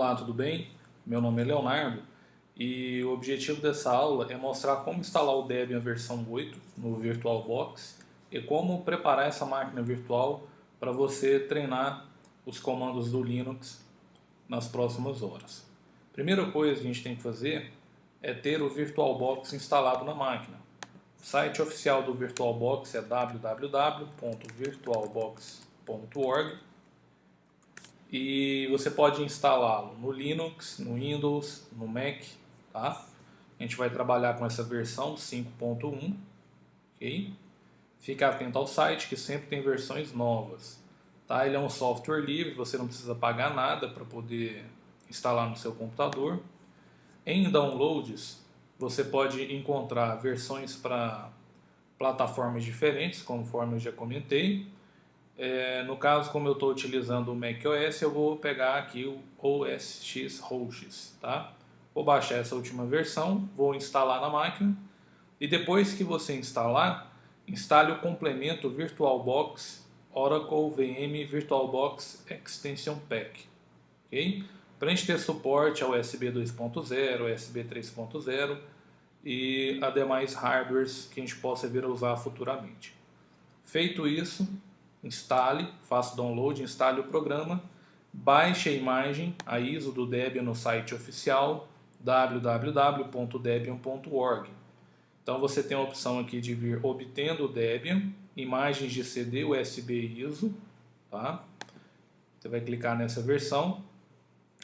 Olá, tudo bem? Meu nome é Leonardo e o objetivo dessa aula é mostrar como instalar o Debian versão 8 no VirtualBox e como preparar essa máquina virtual para você treinar os comandos do Linux nas próximas horas. Primeira coisa que a gente tem que fazer é ter o VirtualBox instalado na máquina. O site oficial do VirtualBox é www.virtualbox.org e você pode instalá-lo no Linux, no Windows, no Mac, tá? A gente vai trabalhar com essa versão 5.1, ok? Fique atento ao site que sempre tem versões novas, tá? Ele é um software livre, você não precisa pagar nada para poder instalar no seu computador. Em downloads, você pode encontrar versões para plataformas diferentes, conforme eu já comentei. No caso, como eu estou utilizando o macOS, eu vou pegar aqui o OS X Hosts, tá? Vou baixar essa última versão, vou instalar na máquina e depois que você instalar, instale o complemento VirtualBox Oracle VM VirtualBox Extension Pack, ok? Para a gente ter suporte ao USB 2.0, USB 3.0 e a demais hardwares que a gente possa vir a usar futuramente. Feito isso, instale, faça o download, instale o programa, baixe a imagem, a ISO do Debian no site oficial www.debian.org. Então você tem a opção aqui de vir obtendo o Debian, imagens de CD USB ISO, tá? Você vai clicar nessa versão.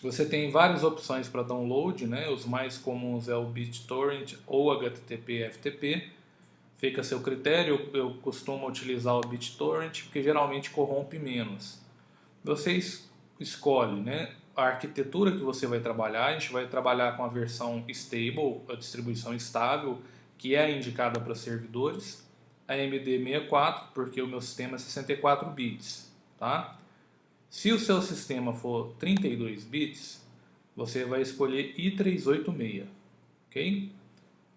Você tem várias opções para download, né? Os mais comuns é o BitTorrent ou HTTP/FTP. Fica a seu critério, eu costumo utilizar o BitTorrent porque geralmente corrompe menos. Você escolhe, né, a arquitetura que você vai trabalhar. A gente vai trabalhar com a versão stable, a distribuição estável, que é a indicada para servidores. A AMD64, porque o meu sistema é 64 bits. Tá? Se o seu sistema for 32 bits, você vai escolher i386. Ok?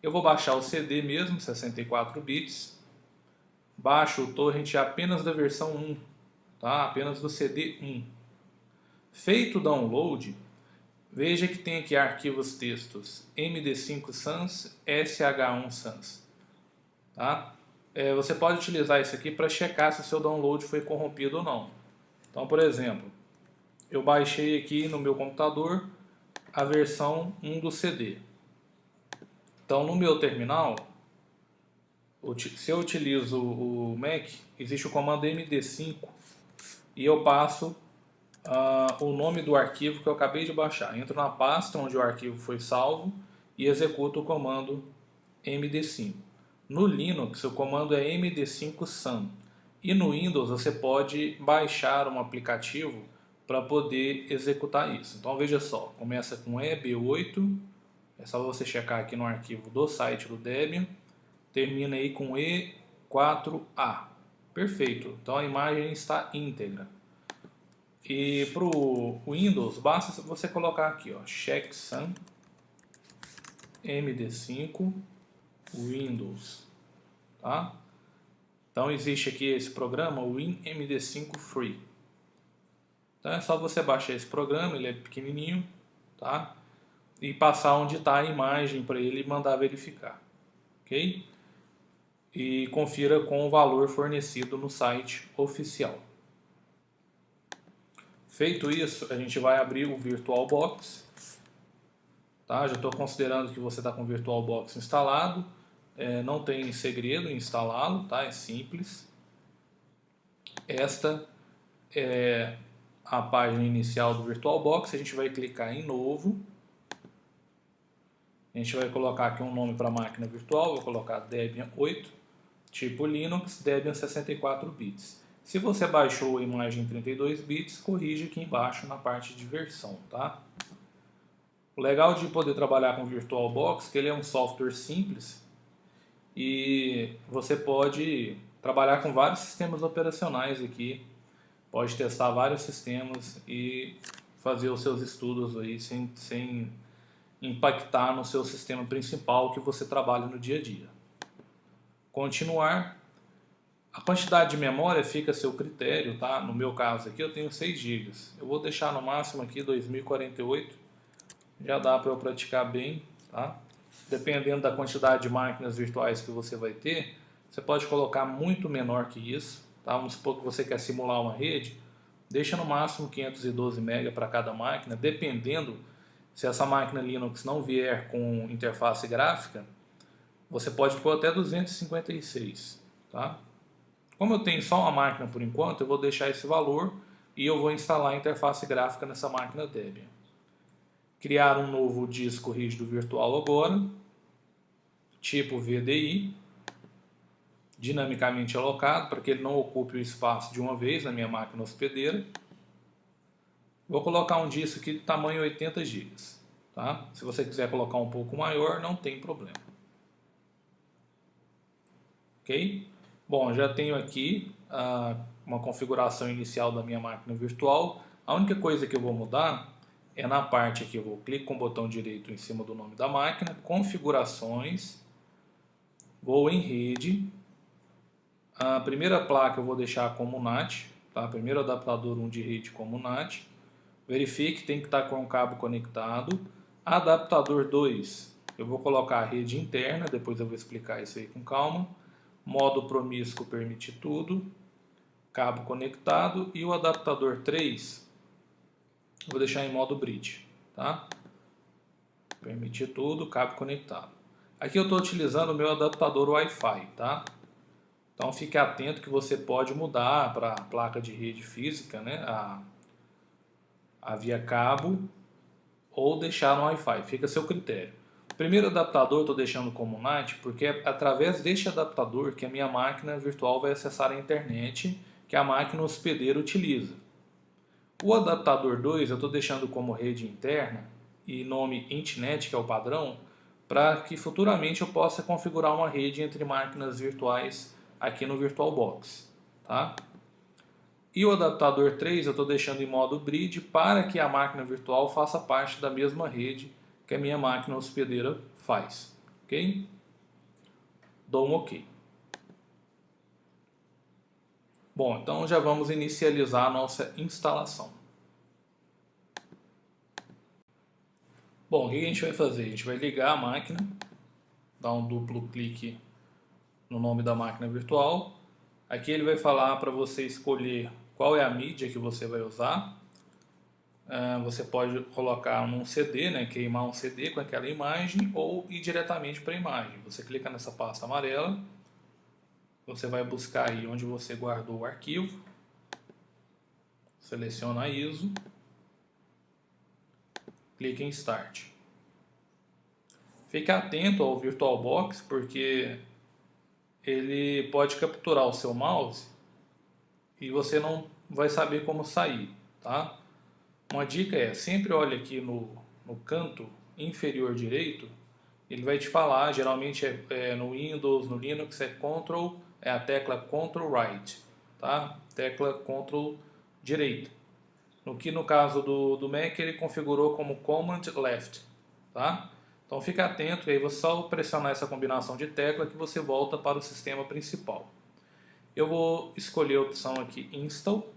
Eu vou baixar o CD mesmo, 64 bits. Baixo o torrent apenas da versão 1, tá? Apenas do CD 1. Feito o download, veja que tem aqui arquivos textos MD5 Sans, SH1 Sans. Tá? Você pode utilizar isso aqui para checar se o seu download foi corrompido ou não. Então, por exemplo, eu baixei aqui no meu computador a versão 1 do CD. Então, no meu terminal, se eu utilizo o Mac, existe o comando MD5 e eu passo o nome do arquivo que eu acabei de baixar. Entro na pasta onde o arquivo foi salvo e executo o comando MD5. No Linux, o comando é MD5 e no Windows você pode baixar um aplicativo para poder executar isso. Então veja só, começa com EB8, é só você checar aqui no arquivo do site do Debian. Termina aí com E4A. Perfeito. Então a imagem está íntegra. E para o Windows, basta você colocar aqui, ó, checksum MD5 Windows. Tá? Então existe aqui esse programa, o WinMD5 Free. Então é só você baixar esse programa, ele é pequenininho, tá? E passar onde está a imagem para ele mandar verificar. Ok? E confira com o valor fornecido no site oficial. Feito isso, a gente vai abrir o VirtualBox. Tá? Já estou considerando que você está com o VirtualBox instalado. Não tem segredo em instalá-lo, tá? É simples. Esta é a página inicial do VirtualBox. A gente vai clicar em Novo. A gente vai colocar aqui um nome para a máquina virtual. Vou colocar Debian 8. Tipo Linux, Debian 64 bits. Se você baixou a imagem em 32 bits, corrige aqui embaixo na parte de versão, tá? O legal de poder trabalhar com o VirtualBox é que ele é um software simples e você pode trabalhar com vários sistemas operacionais aqui, pode testar vários sistemas e fazer os seus estudos aí sem impactar no seu sistema principal que você trabalha no dia a dia. Continuar. A quantidade de memória fica a seu critério, tá? No meu caso aqui eu tenho 6 GB. Eu vou deixar no máximo aqui 2048, já dá para eu praticar bem, tá? Dependendo da quantidade de máquinas virtuais que você vai ter, você pode colocar muito menor que isso, tá? Vamos supor que você quer simular uma rede, deixa no máximo 512 MB para cada máquina, dependendo se essa máquina Linux não vier com interface gráfica, você pode pôr até 256, tá? Como eu tenho só uma máquina por enquanto, eu vou deixar esse valor e eu vou instalar a interface gráfica nessa máquina Debian. Criar um novo disco rígido virtual agora, tipo VDI, dinamicamente alocado, para que ele não ocupe o espaço de uma vez na minha máquina hospedeira. Vou colocar um disco aqui de tamanho 80 GB. Tá? Se você quiser colocar um pouco maior, não tem problema. Ok? Bom, já tenho aqui uma configuração inicial da minha máquina virtual. A única coisa que eu vou mudar é na parte aqui, eu vou clicar com o botão direito em cima do nome da máquina, configurações, vou em rede, a primeira placa eu vou deixar como NAT, tá? Primeiro adaptador 1 de rede como NAT, verifique que tem que estar com o cabo conectado, adaptador 2, eu vou colocar a rede interna, depois eu vou explicar isso aí com calma, modo promíscuo permite tudo, cabo conectado, e o adaptador 3 eu vou deixar em modo bridge, tá? Permitir tudo, cabo conectado. Aqui eu estou utilizando o meu adaptador Wi-Fi, tá? Então fique atento que você pode mudar para a placa de rede física, né? A via cabo, ou deixar no Wi-Fi, fica a seu critério. O primeiro adaptador eu estou deixando como NAT porque é através deste adaptador que a minha máquina virtual vai acessar a internet que a máquina hospedeira utiliza. O adaptador 2 eu estou deixando como rede interna e nome Intnet, que é o padrão, para que futuramente eu possa configurar uma rede entre máquinas virtuais aqui no VirtualBox. Tá? E o adaptador 3 eu estou deixando em modo bridge para que a máquina virtual faça parte da mesma rede que a minha máquina hospedeira faz. Ok? Dou um OK. Bom, então já vamos inicializar a nossa instalação. Bom, o que a gente vai fazer? A gente vai ligar a máquina, dar um duplo clique no nome da máquina virtual. Aqui ele vai falar para você escolher qual é a mídia que você vai usar. Você pode colocar num CD, né, queimar um CD com aquela imagem ou ir diretamente para a imagem. Você clica nessa pasta amarela, você vai buscar aí onde você guardou o arquivo, seleciona a ISO, clica em Start. Fique atento ao VirtualBox porque ele pode capturar o seu mouse e você não vai saber como sair, tá? Uma dica é, sempre olhe aqui no canto inferior direito, ele vai te falar, geralmente no Windows, no Linux é a tecla Ctrl Right, tá? Tecla Ctrl direita. No caso do Mac ele configurou como Command Left, tá? Então fica atento, aí você só pressionar essa combinação de tecla que você volta para o sistema principal. Eu vou escolher a opção aqui Install,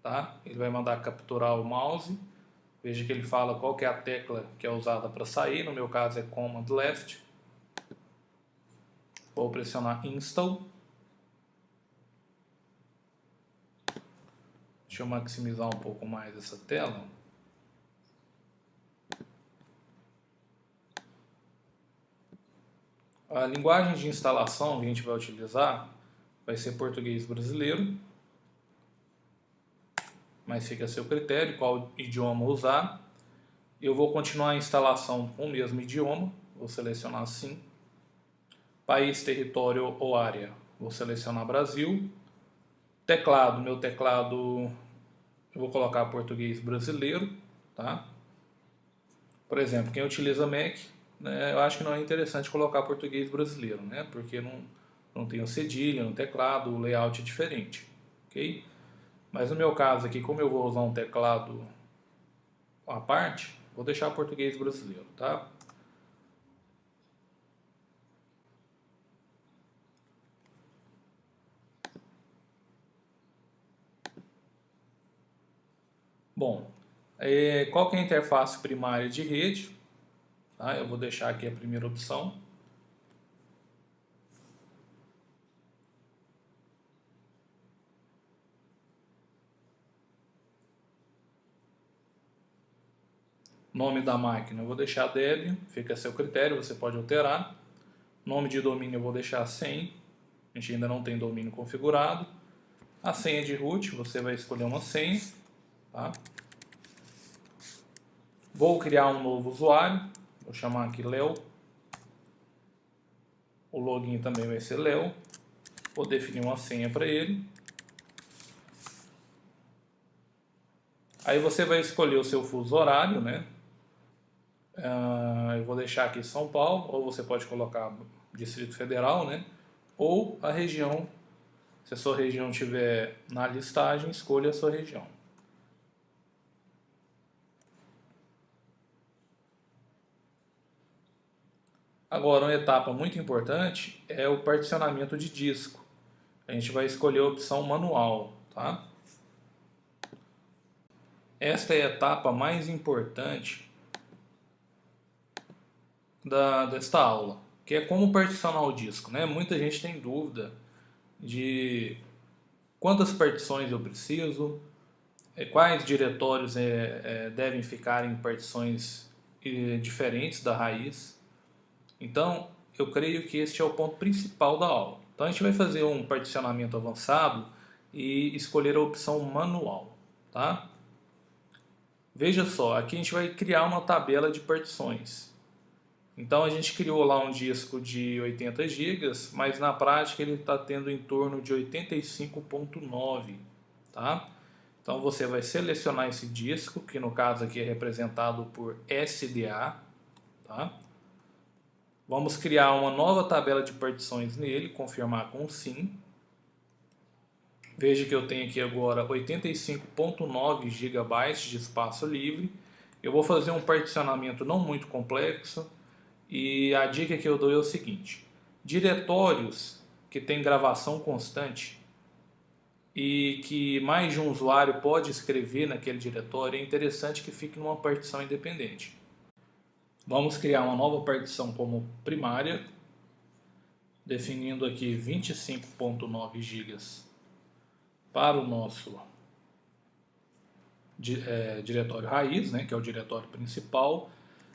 tá? Ele vai mandar capturar o mouse. Veja que ele fala qual que é a tecla que é usada para sair, no meu caso é Command Left. Vou pressionar Install. Deixa eu maximizar um pouco mais essa tela. A linguagem de instalação que a gente vai utilizar vai ser português brasileiro, mas fica a seu critério qual idioma usar. Eu vou continuar a instalação com o mesmo idioma, vou selecionar sim. País, território ou área, vou selecionar Brasil. Teclado, meu teclado eu vou colocar português brasileiro, tá? Por exemplo, quem utiliza Mac, né, eu acho que não é interessante colocar português brasileiro, né? Porque não tem o cedilha no teclado, o layout é diferente, ok? Mas no meu caso aqui, como eu vou usar um teclado à parte, vou deixar português brasileiro, tá? Bom, qual que é a interface primária de rede? Tá? Eu vou deixar aqui a primeira opção. Nome da máquina eu vou deixar Debian, fica a seu critério, você pode alterar. Nome de domínio eu vou deixar 100, a gente ainda não tem domínio configurado. A senha de root, você vai escolher uma senha. Tá? Vou criar um novo usuário, vou chamar aqui Léo. O login também vai ser Léo. Vou definir uma senha para ele. Aí você vai escolher o seu fuso horário, né? Eu vou deixar aqui São Paulo, ou você pode colocar Distrito Federal, né? Ou a região, se a sua região estiver na listagem, escolha a sua região. Agora, uma etapa muito importante é o particionamento de disco. A gente vai escolher a opção manual, tá? Esta é a etapa mais importante desta aula, que é como particionar o disco, né? Muita gente tem dúvida de quantas partições eu preciso, quais diretórios devem ficar em partições diferentes da raiz. Então, eu creio que este é o ponto principal da aula. Então, a gente vai fazer um particionamento avançado e escolher a opção manual, tá? Veja só, aqui a gente vai criar uma tabela de partições. Então, a gente criou lá um disco de 80 GB, mas na prática ele está tendo em torno de 85.9, tá? Então, você vai selecionar esse disco, que no caso aqui é representado por SDA, tá? Vamos criar uma nova tabela de partições nele, confirmar com sim. Veja que eu tenho aqui agora 85.9 GB de espaço livre. Eu vou fazer um particionamento não muito complexo e a dica que eu dou é o seguinte: diretórios que tem gravação constante e que mais de um usuário pode escrever naquele diretório, é interessante que fique numa partição independente. Vamos criar uma nova partição como primária, definindo aqui 25.9 GB para o nosso diretório raiz, né, que é o diretório principal.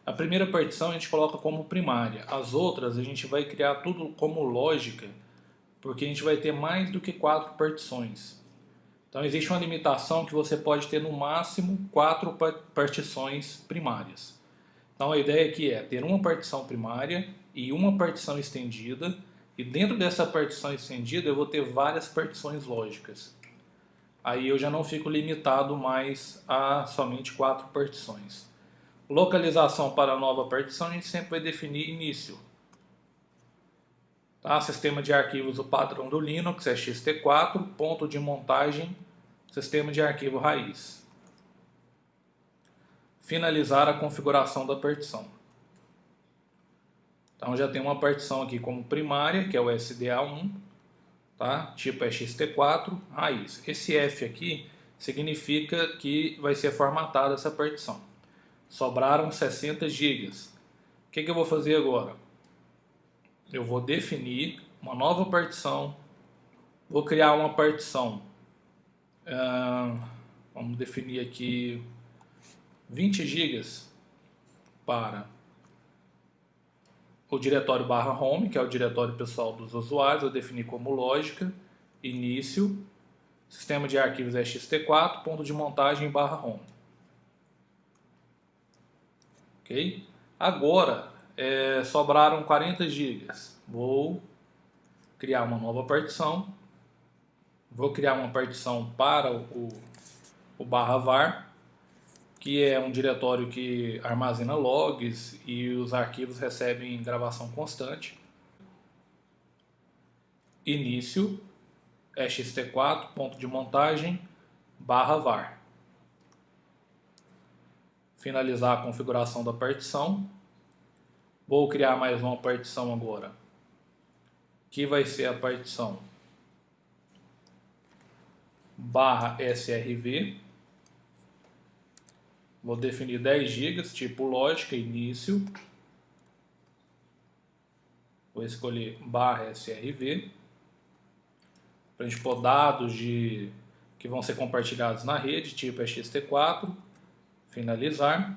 A primeira partição a gente coloca como primária, as outras a gente vai criar tudo como lógica, porque a gente vai ter mais do que 4 partições. Então existe uma limitação que você pode ter no máximo 4 partições primárias. Então a ideia aqui é ter uma partição primária e uma partição estendida, e dentro dessa partição estendida eu vou ter várias partições lógicas. Aí eu já não fico limitado mais a somente 4 partições. Localização para a nova partição a gente sempre vai definir início. Tá? Sistema de arquivos, o padrão do Linux é XT4, ponto de montagem, sistema de arquivo raiz. Finalizar a configuração da partição. Então já tem uma partição aqui como primária, que é o SDA1, tá? Tipo é XT4, raiz. Esse F aqui significa que vai ser formatada essa partição. Sobraram 60 GB. O que eu vou fazer agora? Eu vou definir uma nova partição, vou criar uma partição, vamos definir aqui 20 GB para o diretório /home, que é o diretório pessoal dos usuários, eu defini como lógica, início, sistema de arquivos é XT4, ponto de montagem /home. Ok? Agora, sobraram 40 GB. Vou criar uma nova partição. Vou criar uma partição para o /var, que é um diretório que armazena logs e os arquivos recebem gravação constante. Início é xt4, ponto de montagem, /var. Finalizar a configuração da partição. Vou criar mais uma partição agora, que vai ser a partição /srv. Vou definir 10 GB, tipo lógica, início. Vou escolher /srv. Para a gente pôr dados que vão ser compartilhados na rede, tipo ext4. Finalizar.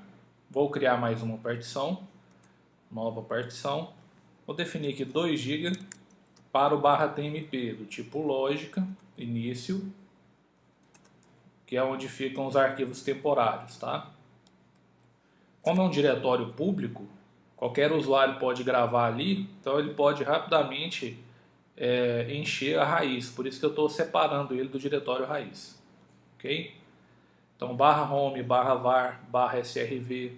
Vou criar mais uma partição. Nova partição. Vou definir aqui 2 GB para o /tmp, do tipo lógica, início, que é onde ficam os arquivos temporários, tá? Como é um diretório público, qualquer usuário pode gravar ali, então ele pode rapidamente encher a raiz, por isso que eu estou separando ele do diretório raiz, ok? Então /home, /var, /srv,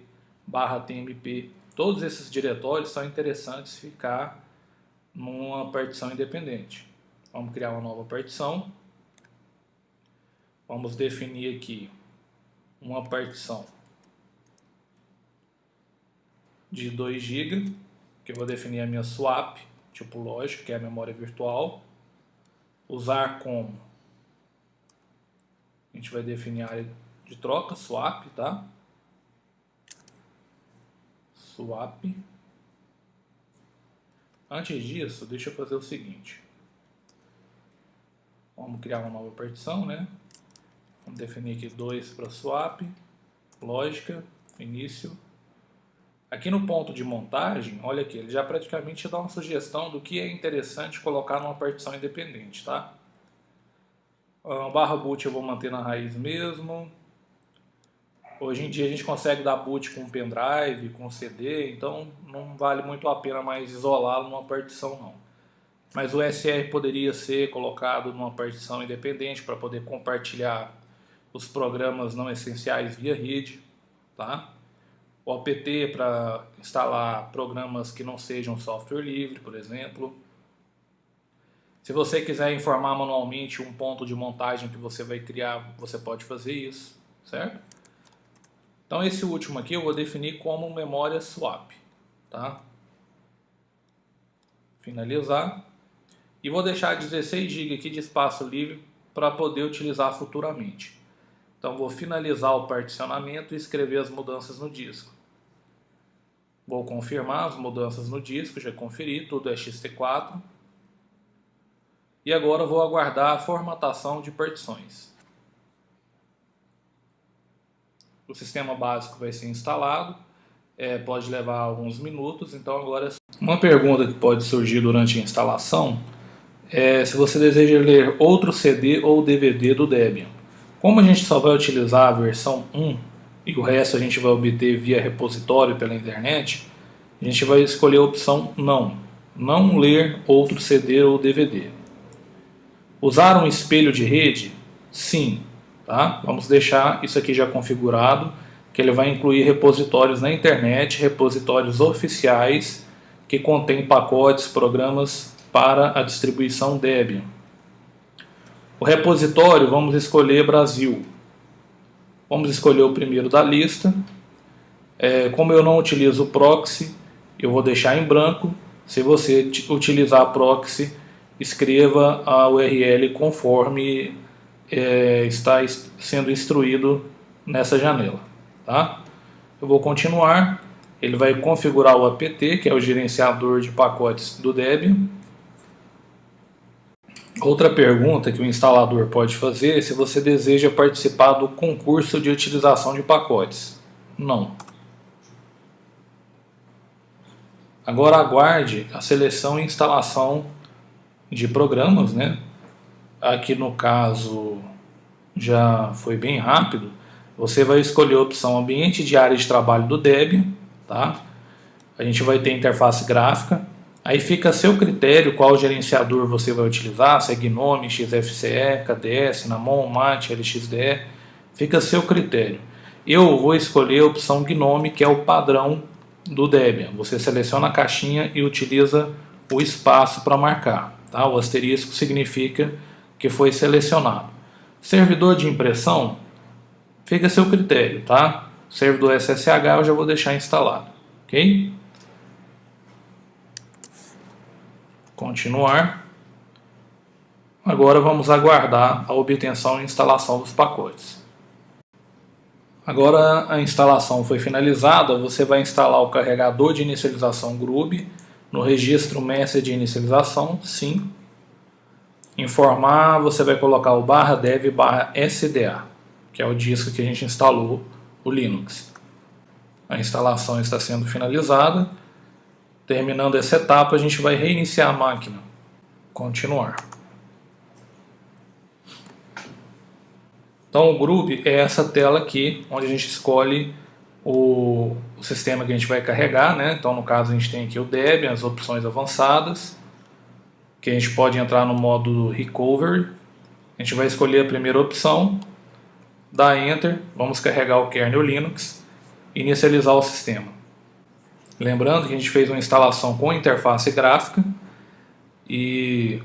/tmp, todos esses diretórios são interessantes ficar numa partição independente. Vamos criar uma nova partição. Vamos definir aqui uma partição de 2 GB, que eu vou definir a minha swap, tipo lógico, que é a memória virtual. Usar como, a gente vai definir a área de troca, swap, tá? Swap. Antes disso, deixa eu fazer o seguinte. Vamos criar uma nova partição, né? Vamos definir aqui 2 para swap, lógica, início. Aqui no ponto de montagem, olha aqui, ele já praticamente dá uma sugestão do que é interessante colocar numa partição independente, tá? /boot eu vou manter na raiz mesmo. Hoje em dia a gente consegue dar boot com pendrive, com CD, então não vale muito a pena mais isolá-lo numa partição não. Mas o SR poderia ser colocado numa partição independente para poder compartilhar os programas não essenciais via rede, tá? O apt para instalar programas que não sejam software livre, por exemplo. Se você quiser informar manualmente um ponto de montagem que você vai criar, você pode fazer isso, certo? Então esse último aqui eu vou definir como memória swap, tá? Finalizar. E vou deixar 16 GB aqui de espaço livre para poder utilizar futuramente. Então vou finalizar o particionamento e escrever as mudanças no disco. Vou confirmar as mudanças no disco, já conferi, tudo é ext4. E agora vou aguardar a formatação de partições. O sistema básico vai ser instalado, pode levar alguns minutos, então agora... Uma pergunta que pode surgir durante a instalação é se você deseja ler outro CD ou DVD do Debian. Como a gente só vai utilizar a versão 1 e o resto a gente vai obter via repositório pela internet, a gente vai escolher a opção não ler outro CD ou DVD. Usar um espelho de rede? Sim. Tá? Vamos deixar isso aqui já configurado, que ele vai incluir repositórios na internet, repositórios oficiais que contêm pacotes, programas para a distribuição Debian. O repositório, vamos escolher Brasil. Vamos escolher o primeiro da lista. Como eu não utilizo proxy, eu vou deixar em branco. Se você utilizar proxy, escreva a URL conforme está sendo instruído nessa janela. Tá? Eu vou continuar. Ele vai configurar o apt, que é o gerenciador de pacotes do Debian. Outra pergunta que o instalador pode fazer é se você deseja participar do concurso de utilização de pacotes. Não. Agora aguarde a seleção e instalação de programas, né? Aqui no caso já foi bem rápido. Você vai escolher a opção ambiente de área de trabalho do Debian, tá? A gente vai ter interface gráfica. Aí fica a seu critério qual gerenciador você vai utilizar, se é GNOME, XFCE, KDE, Cinnamon, Mate, LXDE, fica a seu critério. Eu vou escolher a opção GNOME, que é o padrão do Debian. Você seleciona a caixinha e utiliza o espaço para marcar. Tá? O asterisco significa que foi selecionado. Servidor de impressão, fica a seu critério. Tá? Servidor SSH eu já vou deixar instalado. Ok? Continuar. Agora vamos aguardar a obtenção e instalação dos pacotes. Agora a instalação foi finalizada, você vai instalar o carregador de inicialização Grub no registro mestre de inicialização, sim. Informar, você vai colocar o /dev/sda, que é o disco que a gente instalou o Linux. A instalação está sendo finalizada. Terminando essa etapa, a gente vai reiniciar a máquina. Continuar. Então o Grub é essa tela aqui, onde a gente escolhe o sistema que a gente vai carregar, né? Então no caso a gente tem aqui o Debian, as opções avançadas, que a gente pode entrar no modo Recovery. A gente vai escolher a primeira opção, dar Enter, vamos carregar o kernel Linux, inicializar o sistema. Lembrando que a gente fez uma instalação com interface gráfica e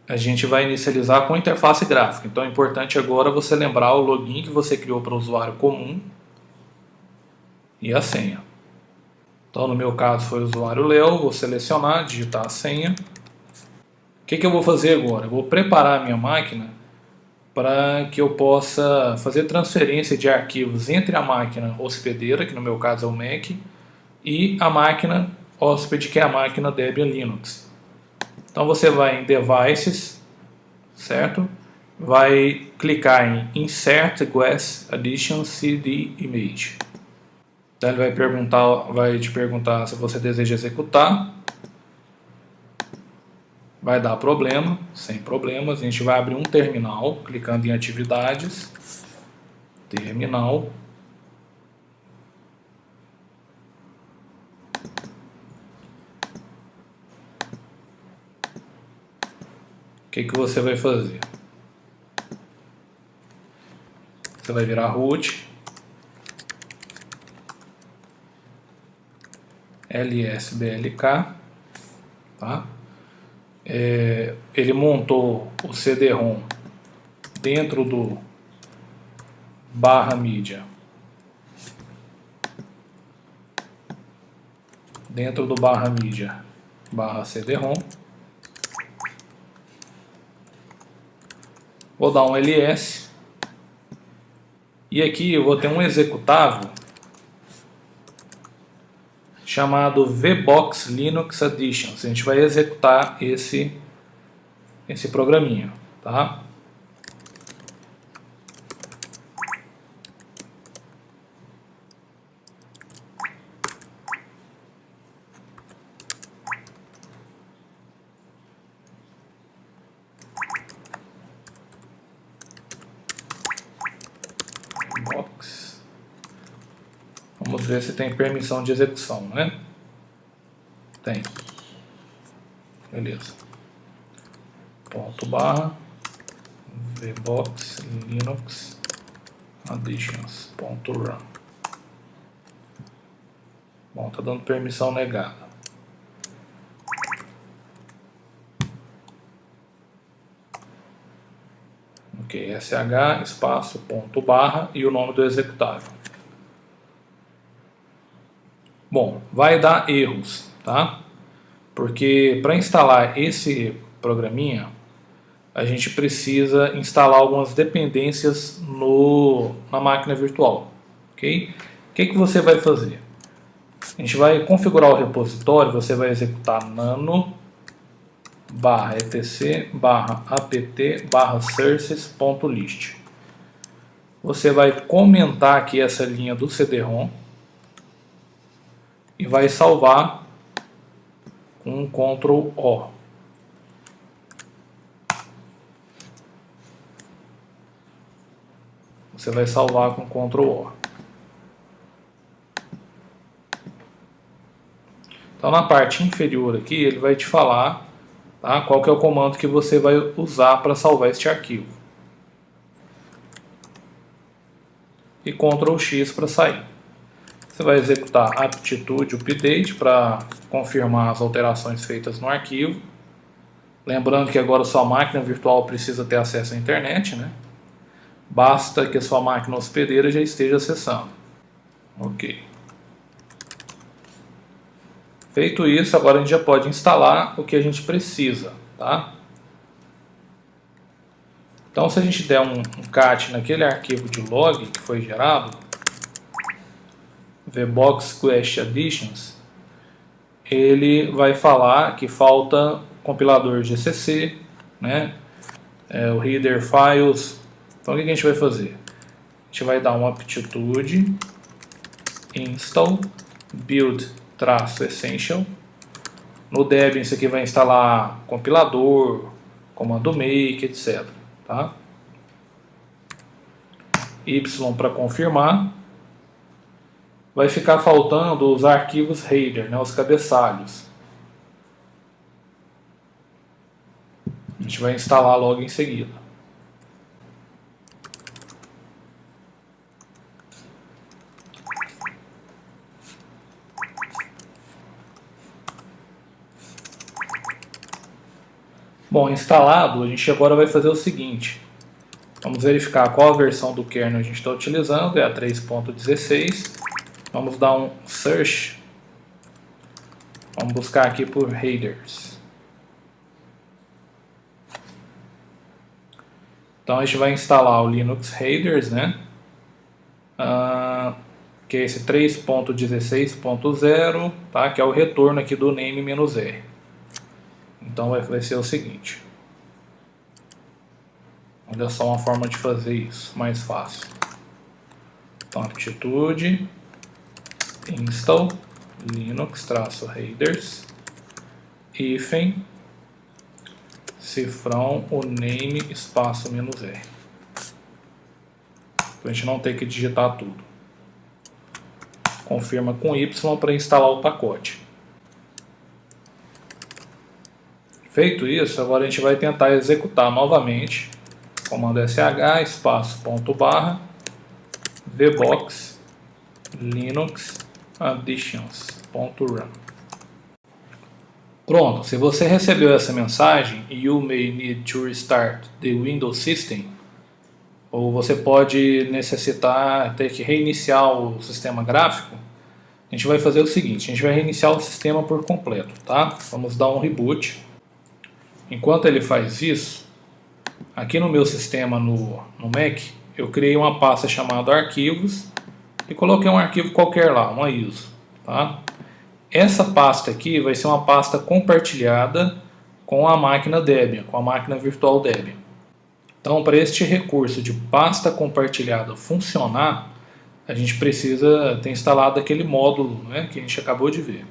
a gente vai inicializar com interface gráfica. Então é importante agora você lembrar o login que você criou para o usuário comum e a senha. Então no meu caso foi o usuário Léo, vou selecionar, digitar a senha. O que eu vou fazer agora? Eu vou preparar a minha máquina para que eu possa fazer transferência de arquivos entre a máquina hospedeira, que no meu caso é o Mac, e a máquina hóspede, que é a máquina Debian Linux. Então você vai em Devices, certo? Vai clicar em Insert Guest Addition CD Image. Então ele vai te perguntar se você deseja executar. Vai dar problema, sem problemas. A gente vai abrir um terminal, clicando em Atividades, Terminal. O que você vai fazer? Você vai virar root, lsblk, tá? Ele montou o CD-ROM dentro do /media, /CD-ROM. Vou dar um ls e aqui eu vou ter um executável chamado VBox Linux Addition. A gente vai executar esse programinha, tá? Vamos ver se tem permissão de execução, né? Tem. Beleza. Ponto / VBox Linux Additions .run. Bom, tá dando permissão negada. Ok, sh espaço ponto / e o nome do executável. Bom, vai dar erros, tá? Porque para instalar esse programinha, a gente precisa instalar algumas dependências na máquina virtual, ok? O que você vai fazer? A gente vai configurar o repositório, você vai executar nano /etc /apt /sources.list. Você vai comentar aqui essa linha do CD-ROM e vai salvar com Ctrl O. Você vai salvar com Ctrl O. Então na parte inferior aqui ele vai te falar, tá, qual que é o comando que você vai usar para salvar este arquivo. E Ctrl X para sair. Você vai executar aptitude update para confirmar as alterações feitas no arquivo. Lembrando que agora sua máquina virtual precisa ter acesso à internet, né? Basta que a sua máquina hospedeira já esteja acessando. Ok. Feito isso, agora a gente já pode instalar o que a gente precisa, tá? Então, se a gente der um cat naquele arquivo de log que foi gerado, vbox quest additions, ele vai falar que falta compilador GCC, né? O header files. Então, o que a gente vai fazer? A gente vai dar um aptitude install build-essential. No Debian isso aqui vai instalar compilador, comando make, etc. Tá? Y para confirmar. Vai ficar faltando os arquivos header, né, os cabeçalhos. A gente vai instalar logo em seguida. Bom, instalado, a gente agora vai fazer o seguinte. Vamos verificar qual a versão do kernel a gente está utilizando, é a 3.16. Vamos dar um search. Vamos buscar aqui por headers. Então a gente vai instalar o Linux Headers, né? Que é esse 3.16.0, tá? Que é o retorno aqui do name-r. Então vai ser o seguinte. Olha só uma forma de fazer isso, mais fácil. Então, aptitude, install, linux-headers, hífen, cifrão, o name, espaço, -r. Para a gente não ter que digitar tudo. Confirma com Y para instalar o pacote. Feito isso, agora a gente vai tentar executar novamente. Comando sh, espaço, ponto barra, vbox, linux, additions.run. Pronto, se você recebeu essa mensagem, you may need to restart the Windows System, ou você pode necessitar ter que reiniciar o sistema gráfico, a gente vai fazer o seguinte, a gente vai reiniciar o sistema por completo, tá? Vamos dar um reboot. Enquanto ele faz isso, aqui no meu sistema no Mac, eu criei uma pasta chamada arquivos e coloquei um arquivo qualquer lá, uma ISO, tá? Essa pasta aqui vai ser uma pasta compartilhada com a máquina Debian, com a máquina virtual Debian. Então, para este recurso de pasta compartilhada funcionar, a gente precisa ter instalado aquele módulo, né, que a gente acabou de ver.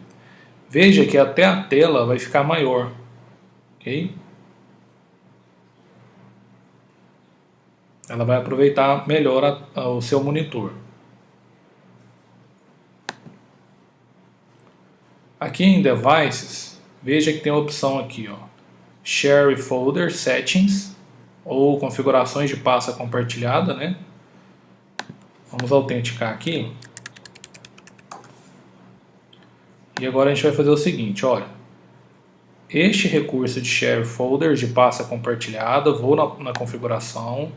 Veja que até a tela vai ficar maior. Okay? Ela vai aproveitar melhor o seu monitor. Aqui em Devices, veja que tem a opção aqui, ó, Share Folder Settings, ou configurações de pasta compartilhada, né? Vamos autenticar aqui. E agora a gente vai fazer o seguinte, olha. Este recurso de Share Folder de pasta compartilhada, vou na configuração.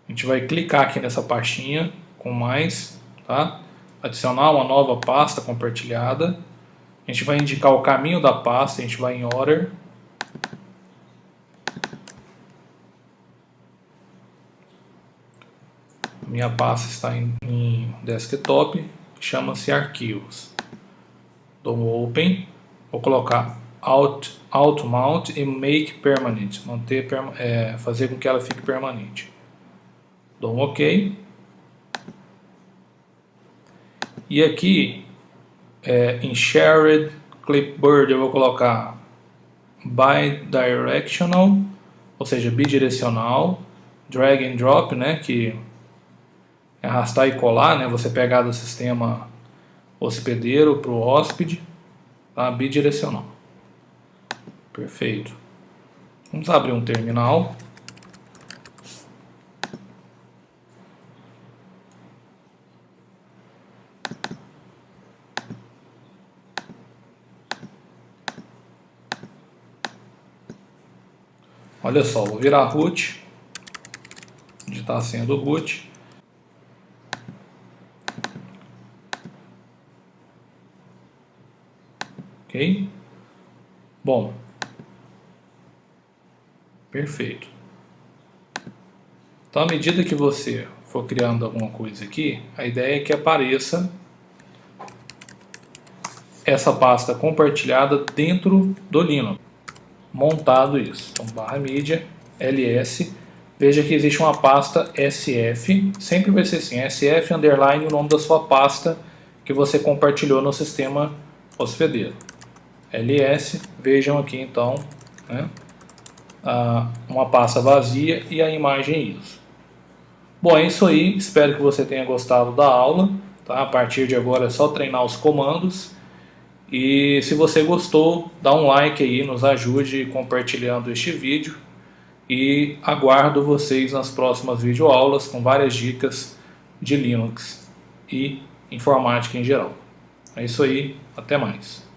A gente vai clicar aqui nessa pastinha com mais, tá? Adicionar uma nova pasta compartilhada. A gente vai indicar o caminho da pasta, a gente vai em Order. Minha pasta está em desktop, chama-se arquivos. Dou um Open, vou colocar Auto Mount e Make Permanent, fazer com que ela fique permanente. Dou um OK. E aqui, em Shared Clipboard, eu vou colocar Bidirectional, ou seja, bidirecional, Drag and Drop, né, que é arrastar e colar, né, você pegar do sistema hospedeiro para o hóspede, tá, bidirecional. Perfeito. Vamos abrir um terminal. Olha só, vou virar root, digitar a senha do root. Ok? Bom. Perfeito. Então, à medida que você for criando alguma coisa aqui, a ideia é que apareça essa pasta compartilhada dentro do Linux. Montado isso. Então, barra mídia, ls. Veja que existe uma pasta sf, sempre vai ser assim, sf underline o nome da sua pasta que você compartilhou no sistema hospedeiro. ls, vejam aqui então, né, uma pasta vazia e a imagem ISO. Bom, é isso aí, espero que você tenha gostado da aula. Tá? A partir de agora é só treinar os comandos. E se você gostou, dá um like aí, nos ajude compartilhando este vídeo. E aguardo vocês nas próximas videoaulas com várias dicas de Linux e informática em geral. É isso aí, até mais.